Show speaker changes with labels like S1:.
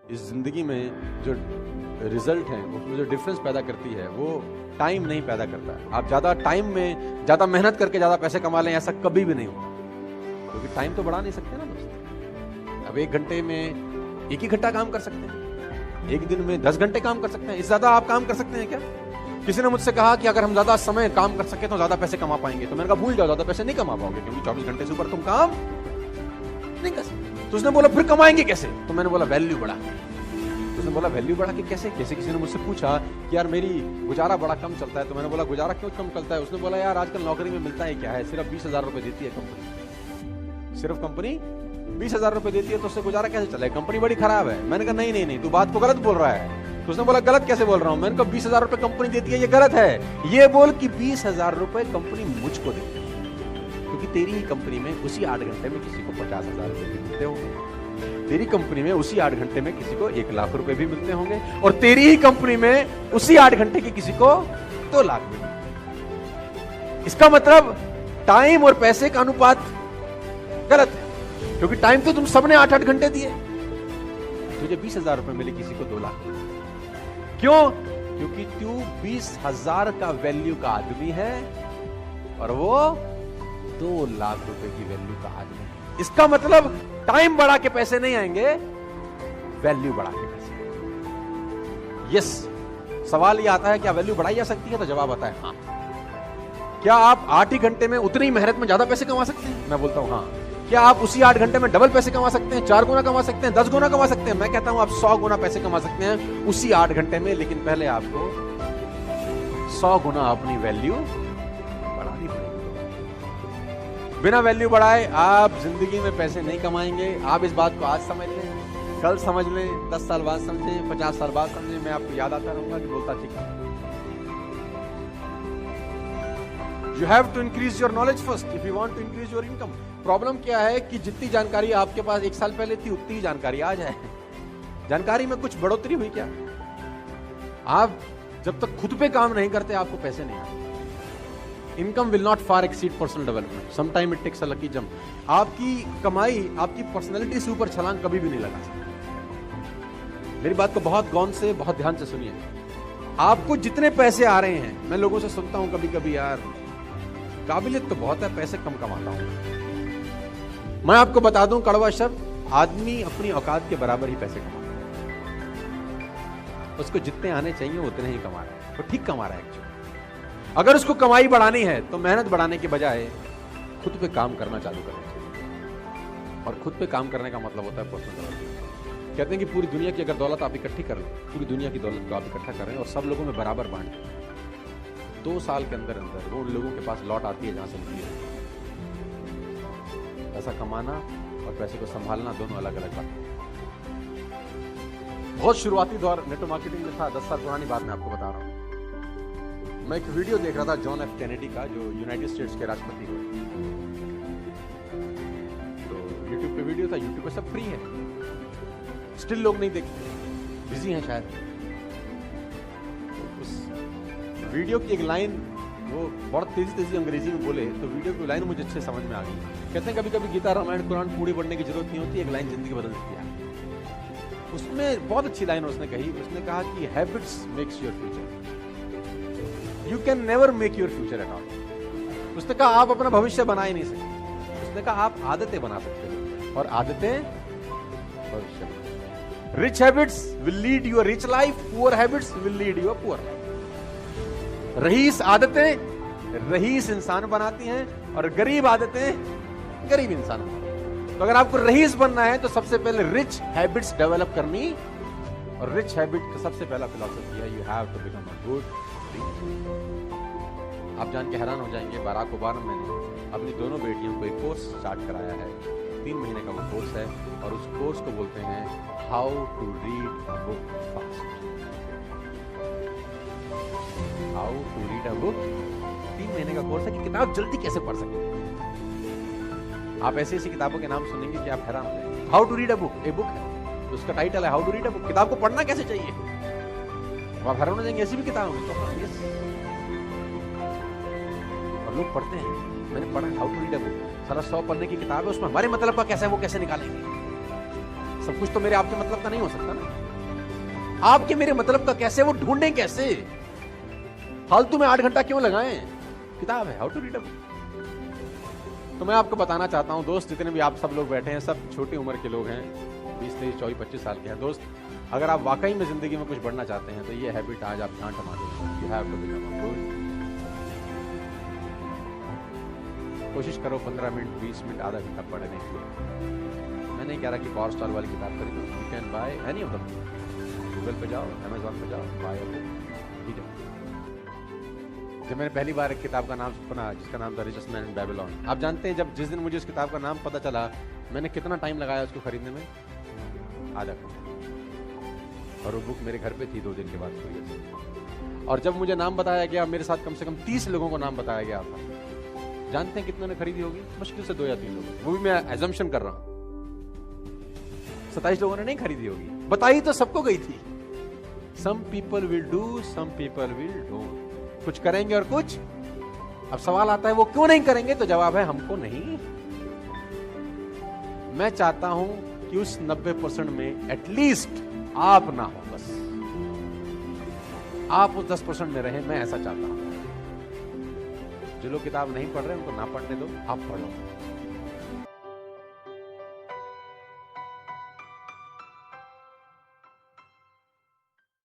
S1: इस जिंदगी में जो रिजल्ट है, उसमें जो डिफरेंस पैदा करती है, वो टाइम नहीं पैदा करता है। आप ज्यादा टाइम में ज्यादा मेहनत करके ज्यादा पैसे कमा लें, ऐसा कभी भी नहीं होता, क्योंकि टाइम तो बढ़ा नहीं सकते ना दोस्त। अब 1 घंटे में 1 ही घंटा काम कर सकते हैं, 1 दिन में 10 घंटे काम कर सकते हैं। इससे ज्यादा आप काम कर सकते हैं क्या? किसी ने मुझसे कहा कि अगर हम ज्यादा समय काम कर सके तो ज्यादा पैसे कमा पाएंगे, तो मैंने कहा भूल जाओ, ज्यादा पैसे नहीं कमा पाओगे, क्योंकि 24 घंटे से ऊपर तुम काम नहीं कर सकते। तो उसने बोला फिर कमाएंगे कैसे? तो मैंने बोला वैल्यू बढ़ा के। तो उसने बोला वैल्यू बढ़ा के कैसे? किसी ने मुझसे पूछा कि यार मेरी गुजारा बड़ा कम चलता है, तो मैंने बोला गुजारा क्यों कम चलता है? उसने बोला यार आजकल नौकरी में मिलता है क्या है, सिर्फ 20,000 रुपए देती है कंपनी, सिर्फ कंपनी 20,000 रुपए देती है, तो उससे गुजारा कैसे चले? कंपनी बड़ी खराब है। मैंने कहा नहीं, तू बात को गलत बोल रहा है। तो उसने बोला गलत कैसे बोल रहा हूं? मैंने कहा 20,000 रुपए कंपनी देती है, ये गलत है। ये बोल कि 20,000 रुपए कंपनी मुझको देती है, क्योंकि तेरी ही कंपनी में उसी 8 घंटे में किसी को 50,000 रुपए भी मिलते होंगे, तेरी कंपनी में उसी 8 घंटे में किसी को 1 लाख रुपए भी मिलते होंगे, और तेरी ही कंपनी में उसी 8 घंटे के किसी को 2 लाख भी मिलते। इसका मतलब टाइम और पैसे का अनुपात गलत है, क्योंकि टाइम तो तुम सबने 8-8 घंटे दिए, तुझे 20,000 रुपए मिले, किसी को 2 लाख। क्यों? क्योंकि तू 20,000 का वैल्यू का आदमी है और वो 2 लाख रुपए की वैल्यू का आदमी है। इसका मतलब टाइम बढ़ा के पैसे नहीं आएंगे, वैल्यू बढ़ा के पैसे। यस, सवाल ये आता है क्या वैल्यू बढ़ाई जा सकती है? तो जवाब आता है हाँ। क्या आप 8 ही घंटे में उतनी मेहनत में ज्यादा पैसे कमा सकते हैं? मैं बोलता हूं हाँ। क्या आप उसी 8 घंटे में डबल पैसे कमा सकते हैं, 4 गुना कमा सकते हैं, 10 गुना कमा सकते हैं? मैं कहता हूं आप 100 गुना पैसे कमा सकते हैं उसी 8 घंटे में, लेकिन पहले आपको 100 गुना अपनी वैल्यू बढ़ानी पड़ेगी। बिना वैल्यू बढ़ाए आप जिंदगी में पैसे नहीं कमाएंगे। आप इस बात को आज समझ लें, कल समझ लें, 10 साल बाद समझें, 50 साल बाद समझें, मैं आपको याद आता रहूंगा कि बोलता ठीक है। You have to increase your knowledge first if you want to increase your income. Problem क्या है कि जितनी जानकारी आपके पास 1 साल पहले थी, उतनी ही जानकारी आज है। जानकारी में कुछ बढ़ोतरी हुई क्या? आप जब तक खुद पे काम नहीं करते, आपको पैसे नहीं आते। Income will not far exceed personal development, sometime it takes a lucky jump. आपकी कमाई आपकी पर्सनैलिटी से ऊपर छलांग कभी भी नहीं लगा सकती। मेरी बात को बहुत गौर से, बहुत ध्यान से सुनिए। आपको जितने पैसे आ रहे हैं, मैं लोगों से सुनता हूं कभी कभी, यार काबिलियत तो बहुत है, पैसे कम कमाता हूं। मैं आपको बता दूं कड़वा शब्द, आदमी अपनी औकात के बराबर ही पैसे कमाता है। उसको जितने आने चाहिए उतने ही कमा रहा है, वो ठीक कमा रहा है एक्चुअली। अगर उसको कमाई बढ़ानी है तो मेहनत बढ़ाने के बजाय खुद पे काम करना चालू करना चाहिए। और खुद पे काम करने का मतलब होता है पर्सनल डेवलपमेंट। कहते हैं कि पूरी दुनिया की अगर दौलत आप इकट्ठी कर लें, पूरी दुनिया की दौलत को आप इकट्ठा कर रहे हैं और सब लोगों में बराबर बांट दें, 2 साल के अंदर अंदर वो लोगों के पास लौट आती है जहां से मिली है। पैसा कमाना और पैसे को संभालना दोनों अलग अलग बात है। बहुत शुरुआती दौर नेटवर्क मार्केटिंग में था, 10 साल पुरानी बात मैं आपको बता रहा हूं। मैं एक वीडियो देख रहा था जॉन एफ कैनेडी का, जो यूनाइटेड स्टेट्स के राष्ट्रपति हुए। तो यूट्यूब पे वीडियो था, यूट्यूब पे सब फ्री है, स्टिल लोग नहीं देखते, बिजी हैं शायद। तो उस वीडियो की एक लाइन वो बहुत तेजी अंग्रेजी में बोले, तो वीडियो की लाइन मुझे अच्छे समझ में आ गई। कहते हैं कभी कभी गीता रामायण कुरान पूरी पढ़ने की जरूरत नहीं होती, एक लाइन जिंदगी बदल देती है। उसमें बहुत अच्छी लाइन उसने कही, उसने कहा कि habits makes your future, you can never make your future at all. उसने कहा आप अपना भविष्य बना ही नहीं सकते, उसने कहा आप आदतें बना सकते हो और आदतें भविष्य बना। Rich habits will lead you a rich life, poor habits will lead you a poor life. रईस आदतें रईस इंसान बनाती हैं और गरीब आदतें गरीब इंसान बनाती हैं। तो अगर आपको रईस बनना है तो सबसे पहले रिच हैबिट्स डेवलप करनी, और रिच हैबिट का सबसे पहला फिलॉसफी है you have to become a good rich. आप जान के हैरान हो जाएंगे, बाराक ओबामा ने अपनी दोनों बेटियों को एक कोर्स स्टार्ट कराया है, 3 महीने का वो कोर्स है, और उस कोर्स को बोलते हैं how to read a book fast. How to read a book, 3 महीने का कोर्स है कि किताब जल्दी कैसे पढ़ सकते हैं। आप ऐसी ऐसी किताबों के नाम सुनेंगे कि आप हैरान हो जाएंगे। How to read a book, a book है, उसका टाइटल है how to read a book, किताब को पढ़ना कैसे चाहिए। आप हैरान हो जाएंगे, ऐसी भी किताब है। तो यस, और लोग पढ़ते हैं। मैंने पढ़ा how to read a book, सारा 100 पन्ने की किताब है, उसमें हमारे मतलब का कैसे वो कैसे निकालेंगे। सब कुछ तो मेरे आपके मतलब का नहीं हो सकता ना। आपके मेरे मतलब का कैसे, वो ढूंढें कैसे? फालतू में 8 घंटा क्यों लगाएं? किताब है, how to read a book. तो मैं आपको बताना चाहता हूं दोस्त, जितने भी आप सब लोग बैठे हैं, सब छोटी उम्र के लोग हैं, 20, 23, 24, 25 साल के हैं दोस्त। अगर आप वाकई में जिंदगी में कुछ बढ़ना चाहते हैं तो ये हैबिट आज आप ध्यान रमा दें। You have to become good. कोशिश करो 15 मिनट, 20 मिनट, आधा घंटा पढ़ने के लिए। मैं नहीं कह रहा कि पावर स्टार वाली किताब खरीदो, you can by any of them. Google पे जाओ, अमेजोन पे जाओ, बाय अ बुक, ठीक है। जब मैंने पहली बार एक किताब का नाम सुना जिसका नाम था रिचेस्ट मैन इन बेबीलोन, आप जानते हैं जब जिस दिन मुझे उस किताब का नाम पता चला, मैंने कितना टाइम लगाया उसको खरीदने में? आधा घंटा। और वो बुक मेरे घर पे थी 2 दिन के बाद खुली। और जब मुझे नाम बताया गया, मेरे साथ कम से कम 30 लोगों को नाम बताया गया था। जानते हैं कितनों ने खरीदी होगी? मुश्किल से 2 या 3 लोग, वो भी मैं एजम्पशन कर रहा हूं। 27 लोगों ने नहीं खरीदी होगी। बताई तो सबको गई थी। Some people will do, some people will don't. कुछ करेंगे और कुछ। अब सवाल आता है वो क्यों नहीं करेंगे? तो जवाब है हमको नहीं। मैं चाहता हूं कि उस 90% में एटलीस्ट आप ना हो, बस आप उस 10% में रहें। मैं ऐसा चाहता हूं। जो लोग किताब नहीं पढ़ रहे उनको ना पढ़ने दो, आप पढ़ो।